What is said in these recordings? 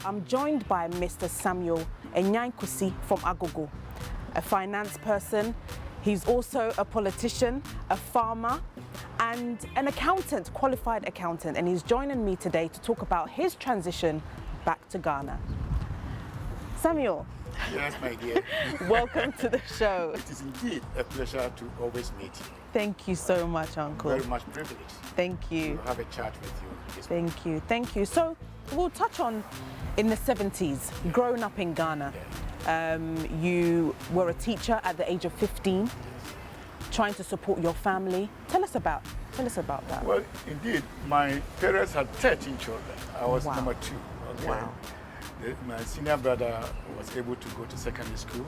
I'm joined by Mr. Samuel Anyang-Kusi from Agogo, a finance person. He's also a politician, a farmer, and an accountant, qualified accountant. And he's joining me today to talk about his transition back to Ghana. Samuel. Yes, my dear. Welcome to the show. It is indeed a pleasure to always meet you. Thank you so much, Uncle. Very much privileged. Thank you. To have a chat with you. Thank you. Thank you. So we'll touch on in the 70s, growing up in Ghana. Yeah. You were a teacher at the age of 15, trying to support your family. Tell us about that. Well, indeed, my parents had 13 children. I was Wow. number 2. Okay? Wow. My senior brother was able to go to secondary school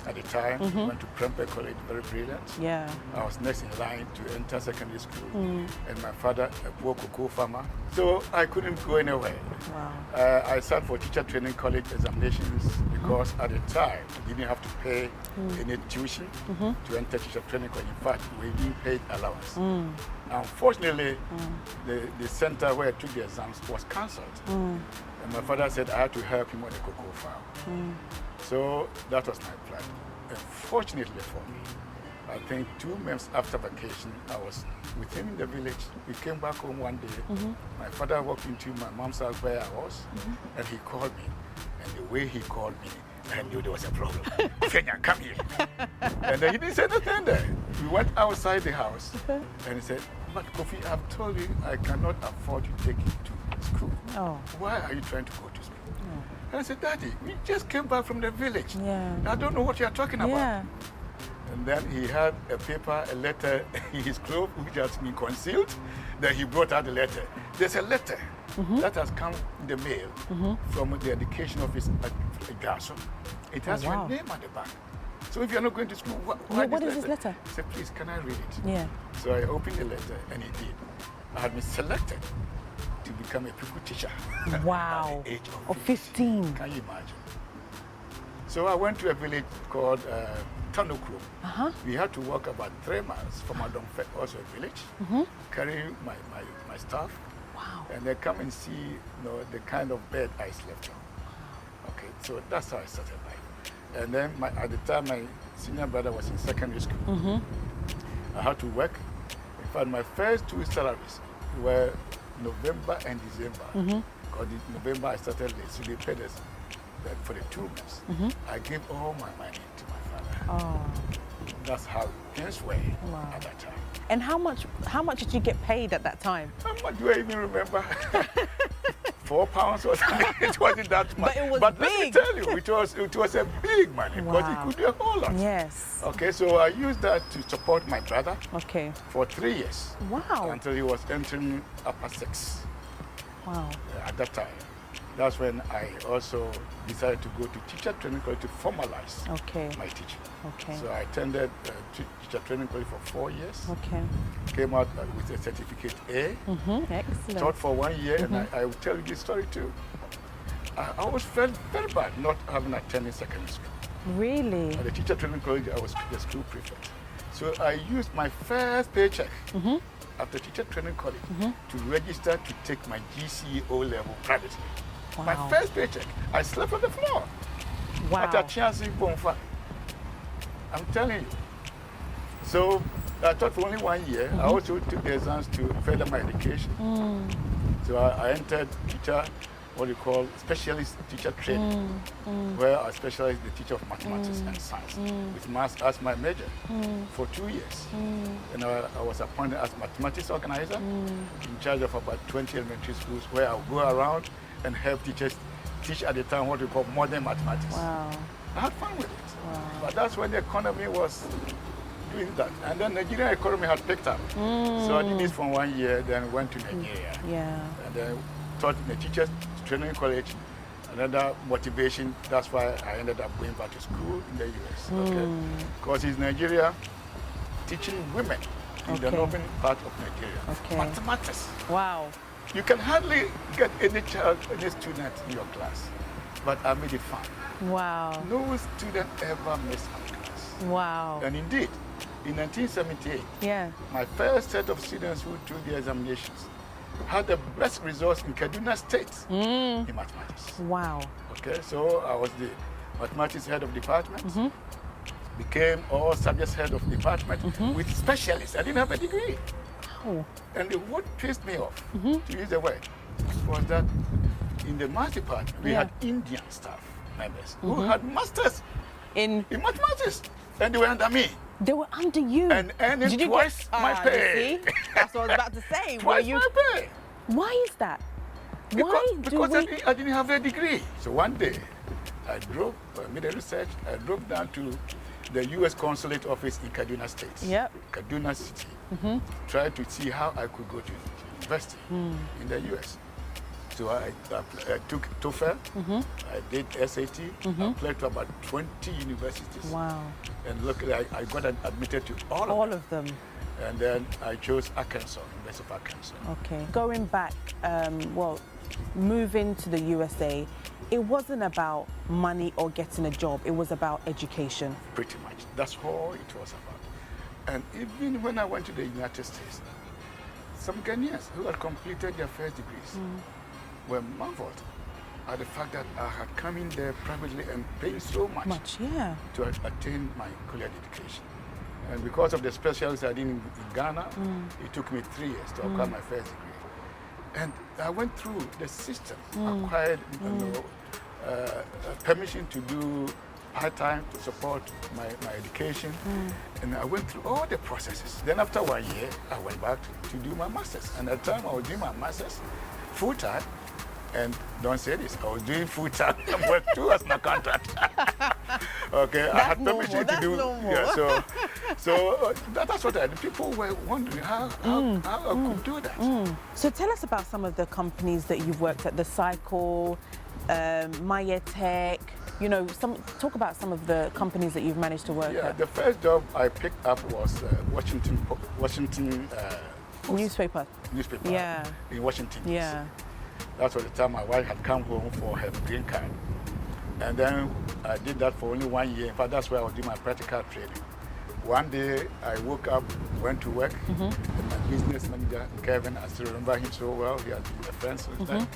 at the time. He went to Prempeh College, very brilliant. Yeah. I was next in line to enter secondary school. And my father, a poor cocoa farmer. So I couldn't go anywhere. Wow. I sat for teacher training college examinations because at the time we didn't have to pay any tuition to enter teacher training college. In fact, we didn't pay allowance. Unfortunately, the center where I took the exams was cancelled. And my father said I had to help him on the cocoa farm. So that was my plan. And fortunately for me, I think 2 months after vacation, I was with him in the village. We came back home one day. My father walked into my mom's house where I was, and he called me. And the way he called me, I knew there was a problem. Kenya, come here. And then he didn't say anything there. We went outside the house, and he said, "But Kofi, I've told you I cannot afford to take you to school. Oh. Why are you trying to go to school?" And I said, "Daddy, we just came back from the village. Yeah. I don't know what you're talking about." Yeah. And then he had a paper, a letter in his clothes, which has been concealed. Then he brought out the letter. There's a letter that has come in the mail from the education office at Gaso. It has wow. your name at the back. So if you're not going to school, What is this letter? I said, "Please, can I read it?" Yeah. So I opened the letter, and he did. I had been selected to become a pupil teacher. Wow. At the age Of 15. Can you imagine? So I went to a village called Tanokro. We had to walk about 3 miles from Adonfe, also a village, carrying my stuff. Wow. And they come and see the kind of bed I slept on. Okay, so that's how I started life. And then at the time, my senior brother was in secondary school. I had to work. In fact, my first 2 salaries were November and December. Because in November I started late, so they paid us for the 2 months. I gave all my money to my father. Oh. That's how things were at that time. And how much did you get paid at that time? How much do I even remember? £4 or something. It wasn't that much. But it was But big. let me tell you, it was a big money because Wow. it could do a whole lot. Yes. Okay, so I used that to support my brother Okay. for 3 years. Wow. Until he was entering upper 6 Wow. at that time. That's when I also decided to go to teacher training college to formalize Okay. my teaching. Okay. So I attended teacher training college for 4 years. Okay. Came out with a certificate A. Excellent. Taught for 1 year, and I will tell you this story too. I always felt very bad not having attended secondary school. Really? At the teacher training college, I was the school prefect. So I used my first paycheck after teacher training college to register to take my GCE O-level privately. Wow. My first paycheck, I slept on the floor. Wow. At a Chiansi Bonfa. I'm telling you. So I taught for only 1 year. I also took the exams to further my education. So I entered teacher, what you call specialist teacher training, where I specialized in the teacher of mathematics and science, with maths as my major for 2 years. And I was appointed as mathematics organizer in charge of about 20 elementary schools, where I would go around and help teachers teach at the time what we call modern mathematics. Wow. I had fun with it. Wow. But that's when the economy was doing that. And then Nigerian economy had picked up. So I did this for 1 year, then went to Nigeria. Yeah. And then taught in the teachers training college. Another motivation, that's why I ended up going back to school in the US. Okay? Because in Nigeria, teaching women in the northern part of Nigeria, mathematics. Wow. You can hardly get any child, any student in your class. But I made it fun. Wow. No student ever missed my class. Wow. And indeed, in 1978, Yeah. my first set of students who took the examinations, had the best results in Kaduna State in mathematics. Wow. Okay, so I was the mathematics head of department, became all subjects head of department with specialists. I didn't have a degree. Oh. And what pissed me off, to use the word, was that in the math department, we had Indian staff members who had masters In mathematics, and they were under me. They were under you. And earning Did you twice get, my pay. You see? That's what I was about to say. Twice Were you, my pay. why is that? Because I didn't have a degree. So one day, I drove, made a research, I drove down to the U.S. Consulate office in Kaduna State, Kaduna City, tried to see how I could go to university in the U.S. So I took TOEFL, I did SAT, I applied to about 20 universities. Wow. And luckily I got admitted to all of them. And then I chose Arkansas, University of Arkansas. Okay. Going back, moving to the USA, it wasn't about money or getting a job, it was about education. Pretty much. That's all it was about. And even when I went to the United States, some Ghanaians who had completed their first degrees were marveled at the fact that I had come in there privately and paid so much to attain my college education. And because of the specialties I did in Ghana, it took me 3 years to acquire my first degree. And I went through the system, acquired permission to do part-time to support my education. And I went through all the processes. Then after 1 year, I went back to do my master's. And at the time I was doing my master's full-time. And don't say this, I was doing full-time work too as my contract. Okay, that's I had permission to do. Normal. That's what I did. People were wondering how I could do that. So tell us about some of the companies that you've worked at, the Cycle, MayaTech, talk about some of the companies that you've managed to work at. The first job I picked up was Washington newspaper. In Washington, D.C. Yeah. That was the time my wife had come home for her green card. And then I did that for only 1 year. In fact, that's where I was doing my practical training. One day I woke up, went to work, and my business manager, Kevin, I still remember him so well, he has been a friend since then,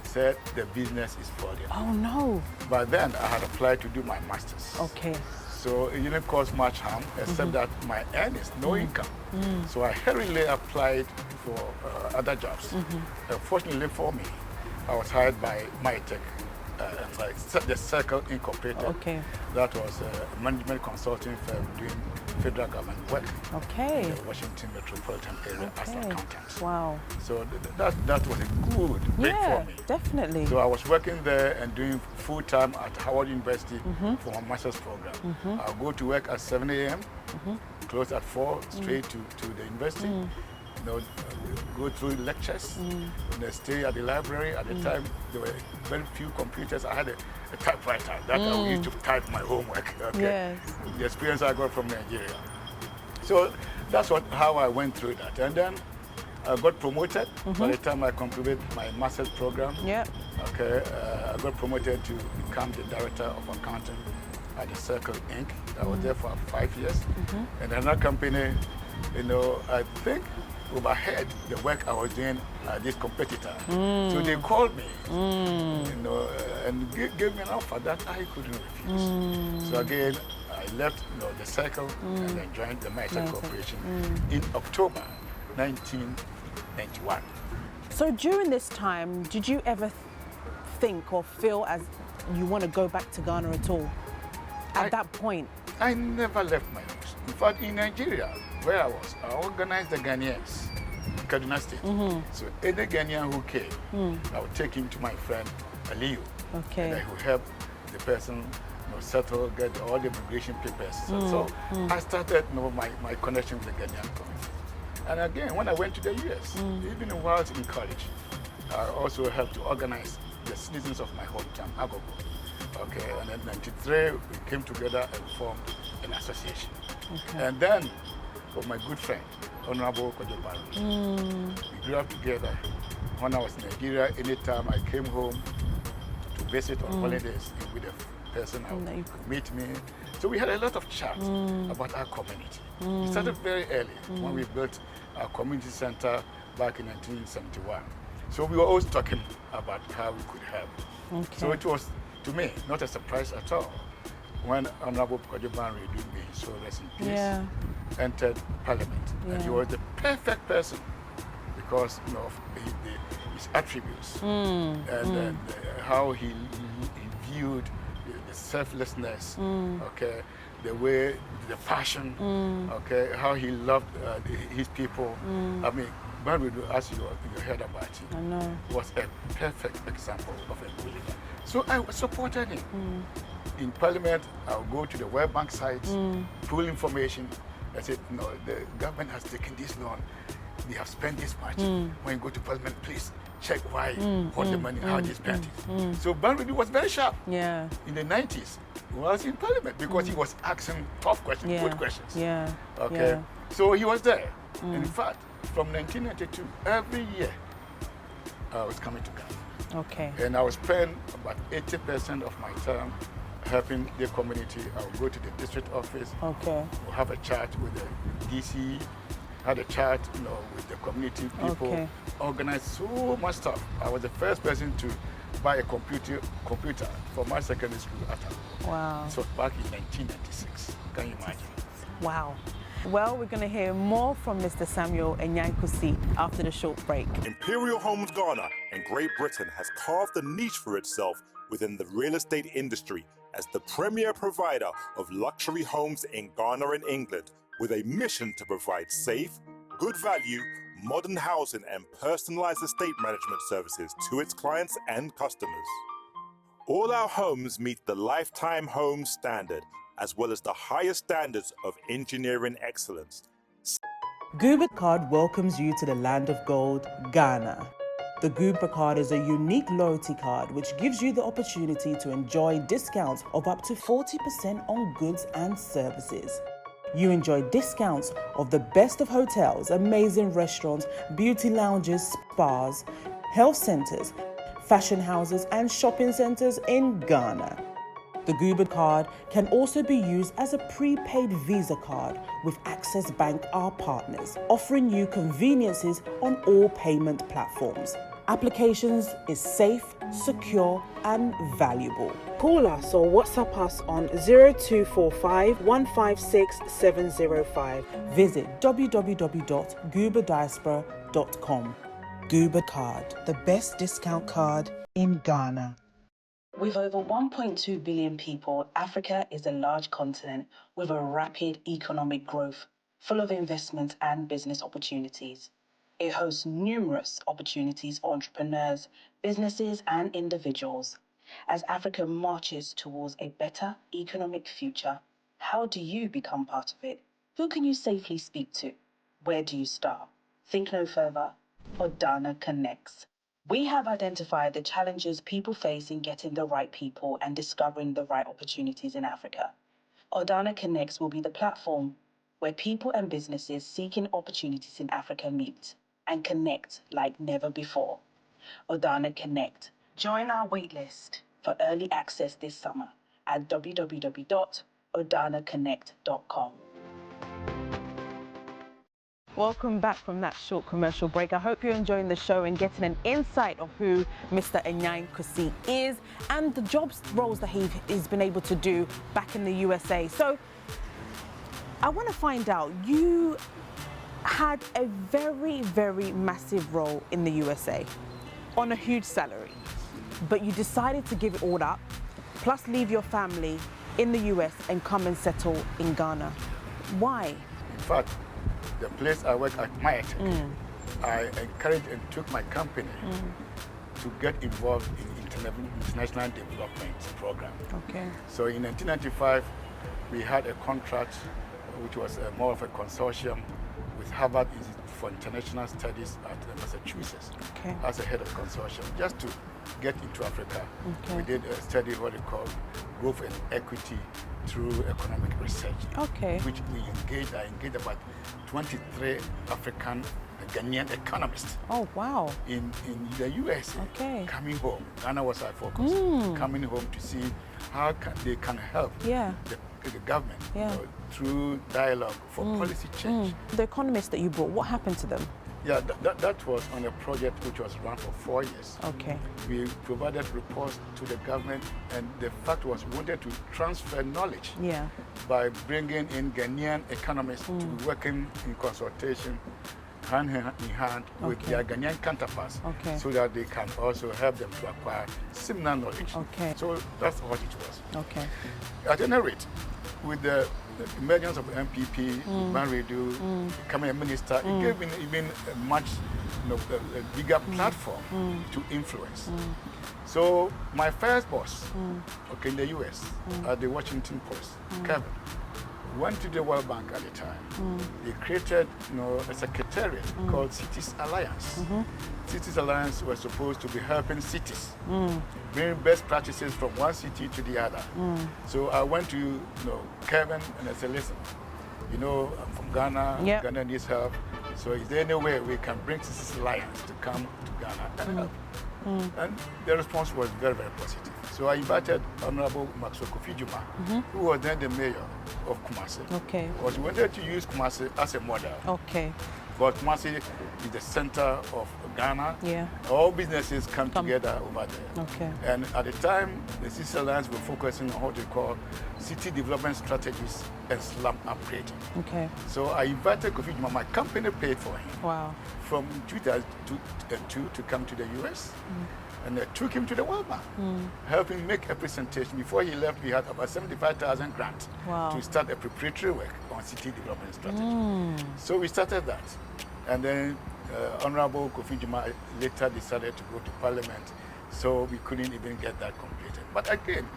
said the business is falling. Oh no. But then I had applied to do my master's. Okay. So it didn't cause much harm, except that my earnings, no income. So I hurriedly applied for other jobs. Fortunately for me, I was hired by MayaTech, the Circle Incorporated. Okay. That was a management consulting firm doing federal government work. Okay. In the Washington metropolitan area as an accountant. Wow. So that was a good break for me. Definitely. So I was working there and doing full-time at Howard University for my master's program. I'll go to work at 7 a.m., close at 4, straight to the university. Go through lectures, stay at the library. At the time, there were very few computers. I had a typewriter that I used to type my homework. Okay? Yes. The experience I got from Nigeria. So that's how I went through that. And then I got promoted by the time I completed my master's program. Okay, I got promoted to become the director of accounting at the Circle Inc. I was there for 5 years. And another company, I think overhead the work I was doing at this competitor. So they called me, and gave me an offer that I couldn't refuse. So again, I left the Circle and then joined the MayaTech Corporation in October 1991. So during this time, did you ever think or feel as you want to go back to Ghana at all? At that point? I never left my house. In fact, in Nigeria, where I was, I organized the Ghanaians in Kaduna State. So any Ghanaian who came, I would take him to my friend Aliyu. Okay. And I would help the person settle, get all the immigration papers. So I started my connection with the Ghanaian community. And again, when I went to the US, even while in college, I also helped to organize the citizens of my hometown, Agogo. Okay, and in 1993, we came together and formed an association. And then, with my good friend, Honorable Agyapong, we grew up together. When I was in Nigeria, anytime I came home to visit on holidays with the person would meet me. So we had a lot of chat about our community. It started very early when we built our community center back in 1971. So we were always talking about how we could help. Okay. So it was, to me, not a surprise at all when Honorable Agyapong, so rest in peace, entered Parliament. And he was the perfect person because of his attributes and how he viewed the selflessness, okay, the way, the passion, okay, how he loved his people. I mean, as you heard about him, was a perfect example of a good leader. So I supported him. In Parliament, I'll go to the World Bank site, pull information. I said, no, the government has taken this loan. They have spent this much. When you go to Parliament, please check why, what the money, how they spent it. So Banrudu was very sharp. In the 90s, he was in Parliament because he was asking tough questions, good questions. Okay. So he was there. In fact, from 1992, every year, I was coming to Ghana. Okay. And I would spend about 80% of my time helping the community. I would go to the district office. Okay. We'll have a chat with the DC, had a chat, with the community people, organized so much stuff. I was the first person to buy a computer for my secondary school at all. Wow. So back in 1996. Can you imagine? Wow. Well, we're going to hear more from Mr. Samuel Anyang-Kusi after the short break. Imperial Homes Ghana and Great Britain has carved a niche for itself within the real estate industry as the premier provider of luxury homes in Ghana and England, with a mission to provide safe, good value, modern housing and personalized estate management services to its clients and customers. All our homes meet the Lifetime Homes Standard, as well as the highest standards of engineering excellence. Guba Card welcomes you to the land of gold, Ghana. The Guba Card is a unique loyalty card which gives you the opportunity to enjoy discounts of up to 40% on goods and services. You enjoy discounts of the best of hotels, amazing restaurants, beauty lounges, spas, health centers, fashion houses and shopping centers in Ghana. The Guba card can also be used as a prepaid Visa card with Access Bank, our partners, offering you conveniences on all payment platforms. Applications is safe, secure and valuable. Call us or WhatsApp us on 0245 156 705. Visit www.gubadiaspora.com. Guba Card, the best discount card in Ghana. With over 1.2 billion people, Africa is a large continent with a rapid economic growth, full of investment and business opportunities. It hosts numerous opportunities for entrepreneurs, businesses, and individuals. As Africa marches towards a better economic future, how do you become part of it? Who can you safely speak to? Where do you start? Think no further. ODANA connects. We have identified the challenges people face in getting the right people and discovering the right opportunities in Africa. ODANA Connects will be the platform where people and businesses seeking opportunities in Africa meet and connect like never before. ODANA Connect. Join our waitlist for early access this summer at www.odanaconnect.com. Welcome back from that short commercial break. I hope you're enjoying the show and getting an insight of who Mr. Anyang-Kusi is and the jobs roles that he's been able to do back in the USA. So I want to find out, you had a very, very massive role in the USA on a huge salary, but you decided to give it all up, plus leave your family in the US and come and settle in Ghana. Why? In fact, the place I work at MayaTech, I encouraged and took my company to get involved in international development program. Okay. So in 1995, we had a contract which was more of a consortium with Harvard Institute for International Studies at Massachusetts as a head of consortium, just to get into Africa. We did a study, what we call growth and equity through economic research, which I engaged about 23 African a Ghanaian economist. Oh, wow. In the US, coming home. Ghana was our focus. Coming home to see how they can help the government through dialogue for policy change. The economists that you brought, what happened to them? Yeah, that was on a project which was run for 4 years. Okay. We provided reports to the government, and the fact was we wanted to transfer knowledge by bringing in Ghanaian economists to be working in consultation, hand in hand with their Ghanaian counterparts, so that they can also help them to acquire similar knowledge. Okay. So that's what it was. Okay. At any rate, with the emergence of MPP, Banredu, becoming a minister, it gave me even a much a bigger platform to influence. So my first boss, in the US, at the Washington Post, Kevin, went to the World Bank at the time. They created a secretariat called Cities Alliance. Cities Alliance was supposed to be helping cities, bringing best practices from one city to the other. So I went to Kevin and I said, listen, I'm from Ghana, Ghana needs help. So is there any way we can bring Cities Alliance to come to Ghana and help? And the response was very, very positive. So I invited Honorable Maxwell Kofi Juma, who was then the mayor of Kumasi. Okay. Because we wanted to use Kumasi as a model. Okay. But Kumasi is the center of Ghana. Yeah. All businesses come together over there. Okay. And at the time, the Cities Alliance were focusing on what they call city development strategies and slum upgrading. Okay. So I invited Kofi Juma, my company paid for him. Wow. From 2002 to come to the US. And I took him to the World Bank, helped him make a presentation. Before he left, we had about 75,000 grants to start a preparatory work on city development strategy. So we started that. And then Honorable Kofi Juma later decided to go to Parliament, so we couldn't even get that completed. But again,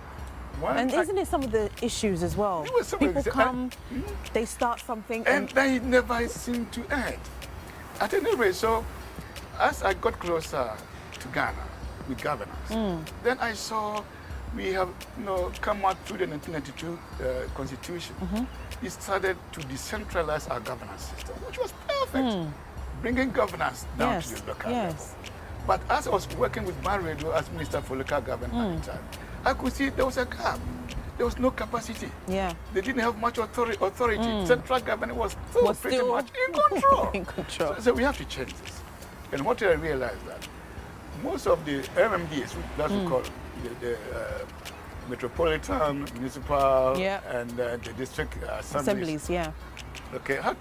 and isn't it some of the issues as well? People come, they start something, and they never seem to end. At any rate, so as I got closer to Ghana, with governance. Then I saw we have come out through the 1992 constitution. We started to decentralize our governance system, which was perfect, bringing governance down to the local level. But as I was working with Banredu as Minister for Local Government at the time, I could see there was a gap. There was no capacity. They didn't have much authority. Central government was pretty much in control. So we have to change this. And what I realized that most of the MMDs, that's what we call the metropolitan, municipal, and the district assemblies, had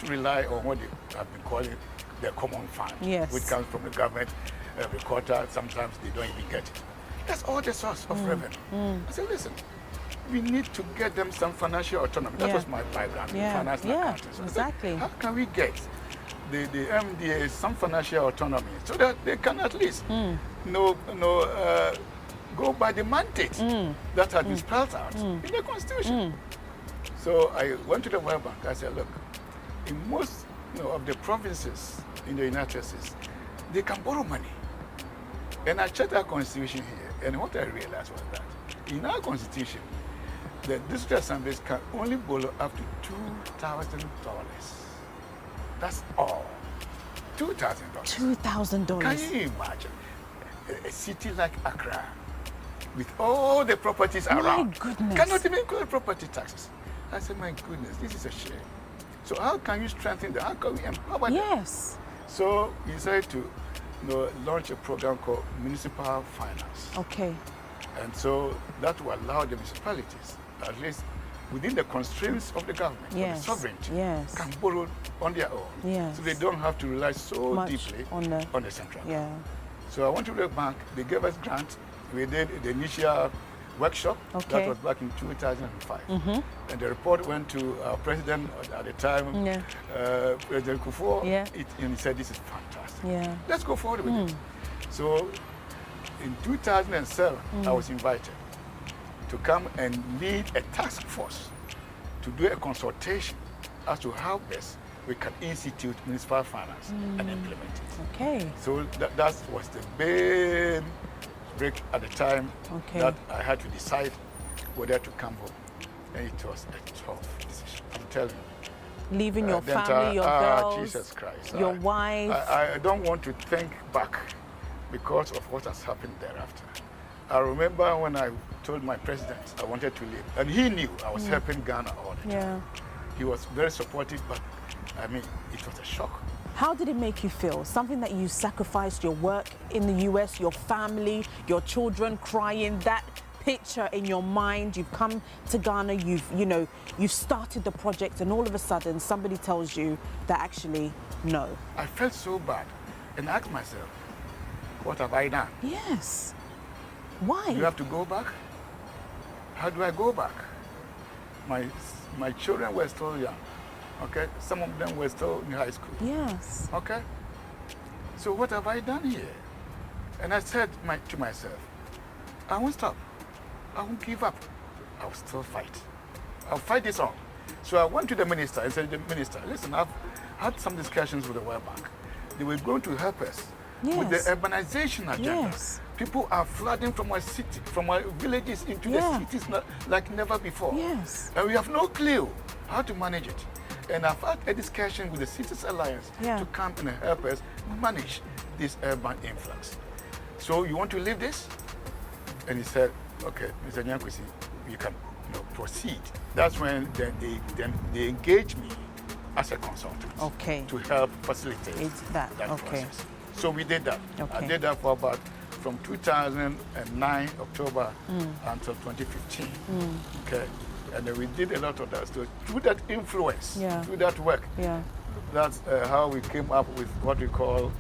to rely on what they have been calling the common fund, which comes from the government every quarter. Sometimes they don't even get it. That's all the source of revenue. I said, listen, we need to get them some financial autonomy. That was my background, finance and accounting. So exactly. How can we get the MDA some financial autonomy so that they can at least go by the mandate that had been spelled out in the Constitution? So I went to the World Bank. I said, look, in most of the provinces in the United States, they can borrow money. And I checked our Constitution here, and what I realized was that in our Constitution, the district assemblies can only borrow up to $2,000. That's all. $2,000. $2,000. Can you imagine a city like Accra, with all the properties around, cannot even collect property taxes? I said, my goodness, this is a shame. So how can you strengthen that? How can we empower them? So we decided to launch a program called Municipal Finance. Okay. And so that will allow the municipalities, at least within the constraints of the government, of the sovereignty, can borrow on their own. So they don't have to rely so deeply on the central government. So I went to the bank, they gave us grant. We did the initial workshop, that was back in 2005. And the report went to our president at the time, President Kufuor, and he said, this is fantastic. Let's go forward with it. So in 2007, I was invited to come and lead a task force to do a consultation as to how best we can institute municipal finance and implement it. So that was the big break at the time that I had to decide whether to come home. And it was a tough decision. I'm telling you, Leaving your Dentaa, family, your girls, Jesus Christ. your wife. I don't want to think back because of what has happened thereafter. I remember when I told my president I wanted to leave, and he knew I was helping Ghana all the time. He was very supportive, but I mean, it was a shock. How did it make you feel? Something that you sacrificed your work in the US, your family, your children crying, that picture in your mind, you've come to Ghana, you've started the project, and all of a sudden somebody tells you that actually, no. I felt so bad and asked myself, what have I done? Yes. Why? Do you have to go back? How do I go back? My children were still young, okay? Some of them were still in high school. Yes. Okay? So what have I done here? And I said to myself, I won't stop. I won't give up. I'll still fight. I'll fight this on. So I went to the minister and said, Minister, listen, I've had some discussions with the World Bank. They were going to help us with the urbanization agenda. Yes. People are flooding from our city, from our villages into the cities like never before. Yes. And we have no clue how to manage it. And I've had a discussion with the Cities Alliance to come and help us manage this urban influx. So you want to leave this? And he said, okay, Mr. Anyang-Kusi, you can proceed. That's when they engaged me as a consultant to help facilitate that process. So we did that. I did that for about from 2009 October until 2015. Okay, and then we did a lot of that. So through that influence, through that work, that's how we came up with what we call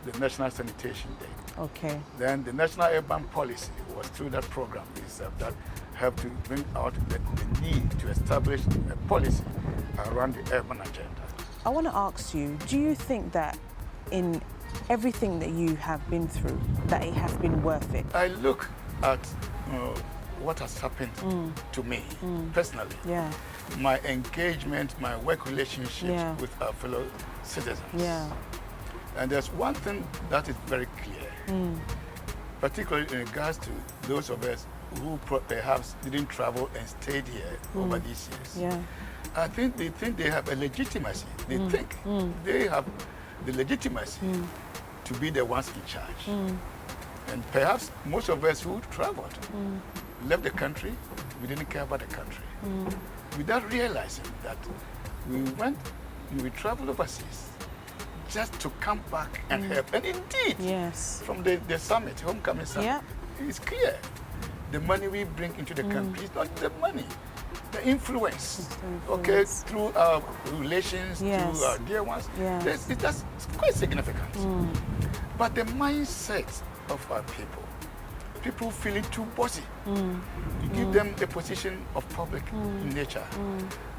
the National Sanitation Day. Okay. Then the National Urban Policy was through that program itself that helped to bring out the need to establish a policy around the urban agenda. I want to ask you, do you think that in everything that you have been through, that it has been worth it? I look at what has happened to me personally. My engagement, my work relationships with our fellow citizens. And there's one thing that is very clear, particularly in regards to those of us who perhaps didn't travel and stayed here over these years. I think they have a legitimacy. They think they have the legitimacy to be the ones in charge. And perhaps most of us who traveled left the country, we didn't care about the country. Without realizing that we traveled overseas just to come back and help. And indeed, from the summit, homecoming summit, it's clear. The money we bring into the country is not the money, the influence. Okay, through our relations, through our dear ones, that's quite significant. But the mindset of our people feeling too bossy. You give them a position of public nature,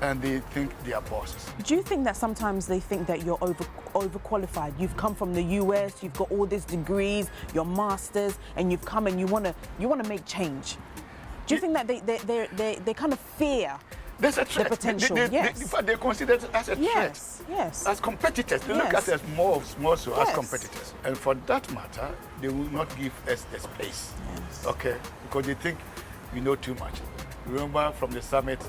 and they think they are bosses. Do you think that sometimes they think that you're overqualified? You've come from the US, you've got all these degrees, your masters, and you've come and you want to make change. Do you think that they kind of fear there's a threat. The potential? They consider it as a threat. As competitors. They look at us more so as competitors. And for that matter, they will not give us the space. Okay? Because they think we know too much. Remember from the summit,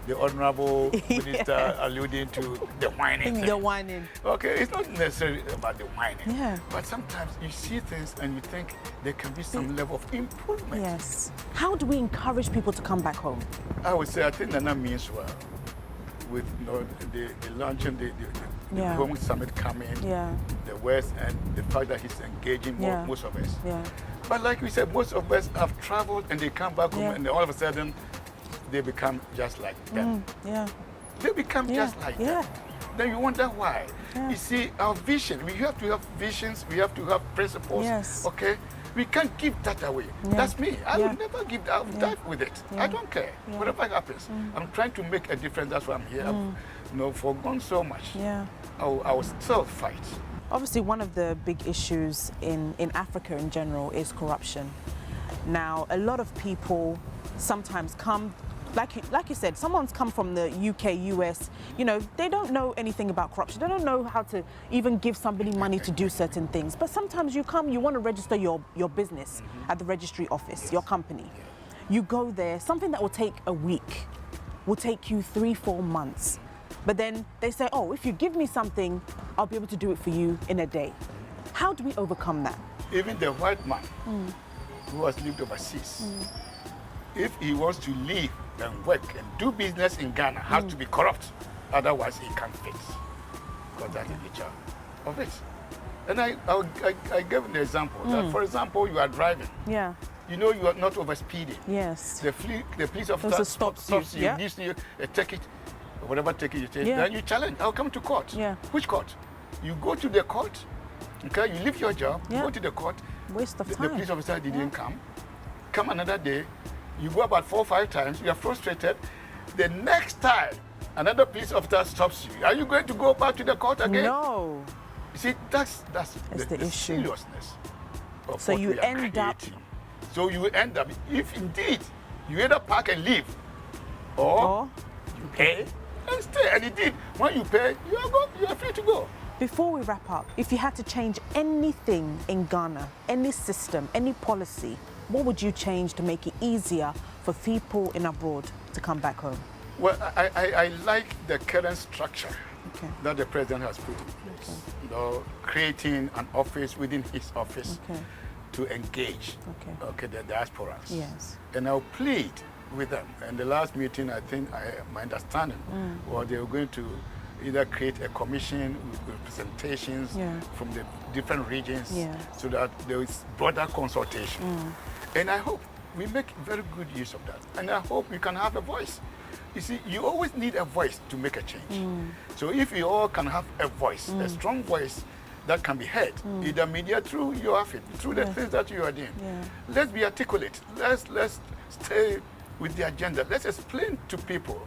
the Honorable Minister alluding to the whining thing. The whining. Okay, it's not necessarily about the whining. But sometimes you see things and you think there can be some level of improvement. How do we encourage people to come back home? I would say, I think Nana means well. With the launching, the home summit coming, the West, and the fact that he's engaging most of us. But like we said, most of us have traveled and they come back home and all of a sudden, they become just like them. They become just like them. Then you wonder why. You see, our vision, we have to have visions, we have to have principles, okay? We can't give that away. That's me. I will never give that. I will die with it. I don't care. Whatever happens. I'm trying to make a difference. That's why I'm here. I've forgone so much. I will still fight. Obviously, one of the big issues in Africa in general is corruption. Now, a lot of people sometimes come, like you said, someone's come from the UK, US, they don't know anything about corruption. They don't know how to even give somebody money to do certain things. But sometimes you come, you want to register your business at the registry office, your company. You go there, something that will take a week will take you 3-4 months. But then they say, oh, if you give me something, I'll be able to do it for you in a day. How do we overcome that? Even the white man who has lived overseas, if he wants to live and work and do business in Ghana, has to be corrupt. Otherwise, he can't fit. Because that's the nature of it. And I gave an example that, for example, you are driving. Yeah. You know you are not overspeeding. Yes. The police officer stops you, yeah. gives you a ticket, or whatever ticket you take, Yeah. then you challenge. I'll come to court. Yeah. Which court? You go to the court, okay, you leave your job, Yeah. go to the court. Waste of The time. police officer didn't come another day, you go about 4 or 5 times, you are frustrated. The next time another police officer stops you, are you going to go back to the court again? No. You see, that's the issue. seriousness of So what you we are end up- creating. So you end up, if indeed you either park and leave, or you pay and stay. And indeed, when you pay, you are free to go. Before we wrap up, if you had to change anything in Ghana, any system, any policy, what would you change to make it easier for people in abroad to come back home? Well, I like the current structure Okay. that the president has put in place. You know, creating an office within his office Okay. to engage the diasporas. Yes. And I'll plead with them. In the last meeting, I think my understanding was they were going to either create a commission with representations from the different regions so that there is broader consultation. And I hope we make very good use of that. And I hope we can have a voice. You see, you always need a voice to make a change. So if we all can have a voice, a strong voice that can be heard, either media through your outfit, through the things that you are doing. Let's be articulate. Let's stay with the agenda. Let's explain to people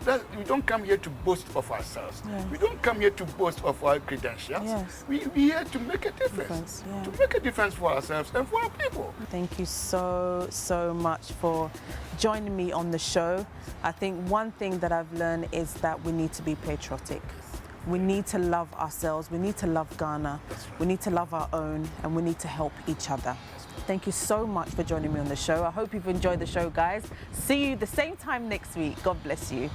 that we don't come here to boast of ourselves. We don't come here to boast of our credentials. We're here to make a difference. To make a difference for ourselves and for our people. Thank you so much for joining me on the show. I think one thing that I've learned is that we need to be patriotic. We need to love ourselves. We need to love Ghana. We need to love our own, and we need to help each other. Thank you so much for joining me on the show. I hope you've enjoyed the show, guys. See you the same time next week. God bless you.